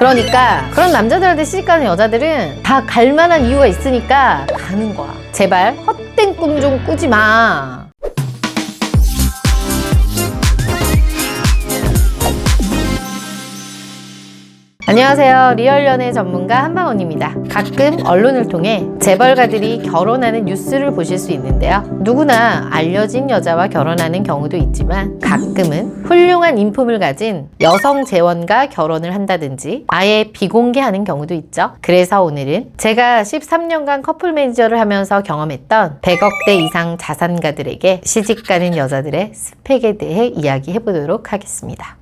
그러니까 그런 남자들한테 시집가는 여자들은 다 갈만한 이유가 있으니까 가는 거야. 제발 헛된 꿈 좀 꾸지 마. 안녕하세요. 리얼연애 전문가 한방언입니다. 가끔 언론을 통해 재벌가들이 결혼하는 뉴스를 보실 수 있는데요. 누구나 알려진 여자와 결혼하는 경우도 있지만 가끔은 훌륭한 인품을 가진 여성 재원과 결혼을 한다든지 아예 비공개하는 경우도 있죠. 그래서 오늘은 제가 13년간 커플 매니저를 하면서 경험했던 100억대 이상 자산가들에게 시집가는 여자들의 스펙에 대해 이야기해보도록 하겠습니다.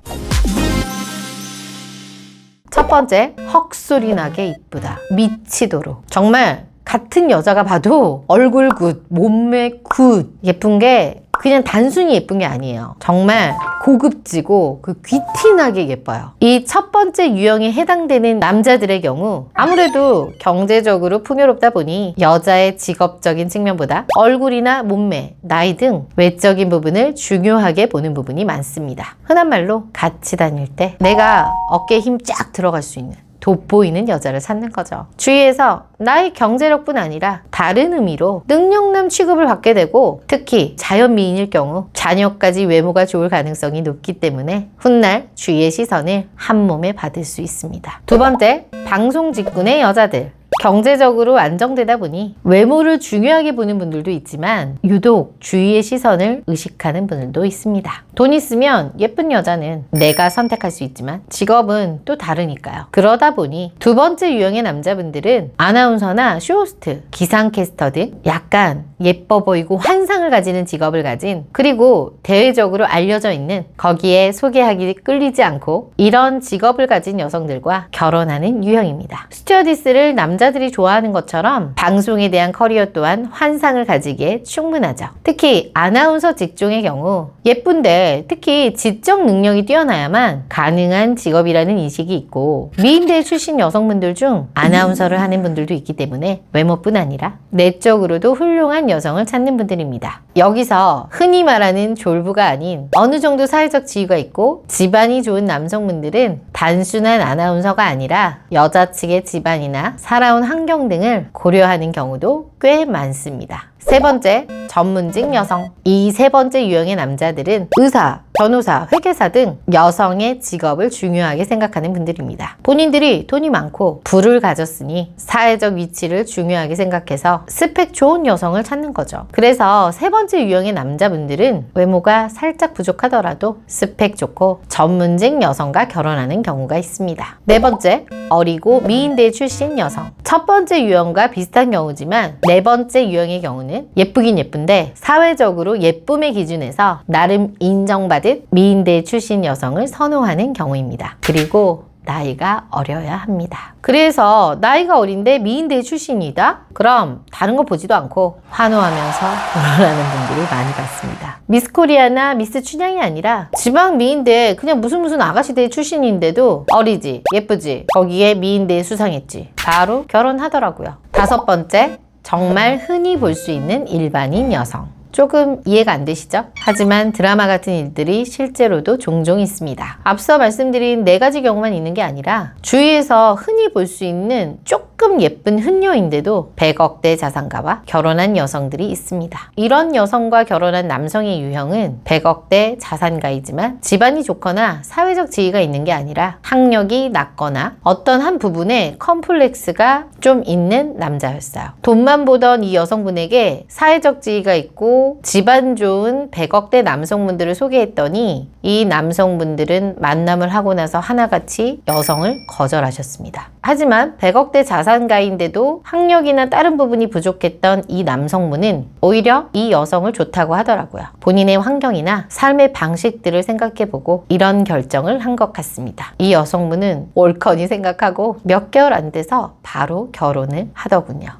첫 번째, 헉소리 나게 이쁘다. 미치도록. 정말 같은 여자가 봐도 얼굴 굿, 몸매 굿, 예쁜 게 그냥 단순히 예쁜 게 아니에요. 정말 고급지고 귀티나게 예뻐요. 이 첫 번째 유형에 해당되는 남자들의 경우 아무래도 경제적으로 풍요롭다 보니 여자의 직업적인 측면보다 얼굴이나 몸매, 나이 등 외적인 부분을 중요하게 보는 부분이 많습니다. 흔한 말로 같이 다닐 때 내가 어깨에 힘 쫙 들어갈 수 있는 돋보이는 여자를 찾는 거죠. 주위에서 나의 경제력뿐 아니라 다른 의미로 능력남 취급을 받게 되고 특히 자연미인일 경우 자녀까지 외모가 좋을 가능성이 높기 때문에 훗날 주위의 시선을 한몸에 받을 수 있습니다. 두 번째, 방송 직군의 여자들. 경제적으로 안정되다 보니 외모를 중요하게 보는 분들도 있지만 유독 주위의 시선을 의식하는 분들도 있습니다. 돈 있으면 예쁜 여자는 내가 선택할 수 있지만 직업은 또 다르니까요. 그러다 보니 두 번째 유형의 남자분들은 아나운서나 쇼호스트, 기상캐스터 등 약간 예뻐 보이고 환상을 가지는 직업을 가진 그리고 대외적으로 알려져 있는 거기에 소개하기 끌리지 않고 이런 직업을 가진 여성들과 결혼하는 유형입니다. 스튜어디스를 남자들이 좋아하는 것처럼 방송에 대한 커리어 또한 환상을 가지기에 충분하죠. 특히 아나운서 직종의 경우 예쁜데 특히 지적 능력이 뛰어나야만 가능한 직업이라는 인식이 있고 미인대 출신 여성분들 중 아나운서를 하는 분들도 있기 때문에 외모뿐 아니라 내적으로도 훌륭한 여성을 찾는 분들입니다. 여기서 흔히 말하는 졸부가 아닌 어느 정도 사회적 지위가 있고 집안이 좋은 남성분들은 단순한 아나운서가 아니라 여자 측의 집안이나 살아온 환경 등을 고려하는 경우도 꽤 많습니다. 세 번째, 전문직 여성. 이 세 번째 유형의 남자들은 의사, 변호사, 회계사 등 여성의 직업을 중요하게 생각하는 분들입니다. 본인들이 돈이 많고 부를 가졌으니 사회적 위치를 중요하게 생각해서 스펙 좋은 여성을 찾는 거죠. 그래서 세 번째 유형의 남자분들은 외모가 살짝 부족하더라도 스펙 좋고 전문직 여성과 결혼하는 경우가 있습니다. 네 번째, 어리고 미인대 출신 여성. 첫 번째 유형과 비슷한 경우지만 네 번째 유형의 경우는 예쁘긴 예쁜데 사회적으로 예쁨의 기준에서 나름 인정받은 미인대 출신 여성을 선호하는 경우입니다. 그리고 나이가 어려야 합니다. 그래서 나이가 어린데 미인대 출신이다? 그럼 다른 거 보지도 않고 환호하면서 결혼하는 분들을 많이 봤습니다. 미스 코리아나 미스 춘향이 아니라 지방 미인대 그냥 무슨 아가씨대 출신인데도 어리지, 예쁘지, 거기에 미인대 수상했지. 바로 결혼하더라고요. 다섯 번째, 정말 흔히 볼 수 있는 일반인 여성. 조금 이해가 안 되시죠? 하지만 드라마 같은 일들이 실제로도 종종 있습니다. 앞서 말씀드린 네 가지 경우만 있는 게 아니라 주위에서 흔히 볼 수 있는 조금 예쁜 흔녀인데도 100억대 자산가와 결혼한 여성들이 있습니다. 이런 여성과 결혼한 남성의 유형은 100억대 자산가이지만 집안이 좋거나 사회적 지위가 있는 게 아니라 학력이 낮거나 어떤 한 부분에 컴플렉스가 좀 있는 남자였어요. 돈만 보던 이 여성분에게 사회적 지위가 있고 집안 좋은 100억대 남성분들을 소개했더니 이 남성분들은 만남을 하고 나서 하나같이 여성을 거절하셨습니다. 하지만 100억대 자산가인데도 학력이나 다른 부분이 부족했던 이 남성분은 오히려 이 여성을 좋다고 하더라고요. 본인의 환경이나 삶의 방식들을 생각해보고 이런 결정을 한 것 같습니다. 이 여성분은 올커니 생각하고 몇 개월 안 돼서 바로 결혼을 하더군요.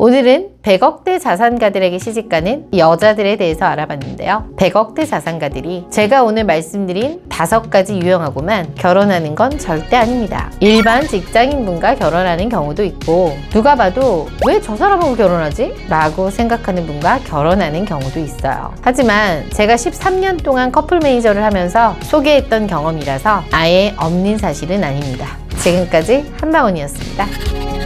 오늘은 100억대 자산가들에게 시집가는 여자들에 대해서 알아봤는데요. 100억대 자산가들이 제가 오늘 말씀드린 5가지 유형하고만 결혼하는 건 절대 아닙니다. 일반 직장인분과 결혼하는 경우도 있고 누가 봐도 왜 저 사람하고 결혼하지? 라고 생각하는 분과 결혼하는 경우도 있어요. 하지만 제가 13년 동안 커플 매니저를 하면서 소개했던 경험이라서 아예 없는 사실은 아닙니다. 지금까지 한방원이었습니다.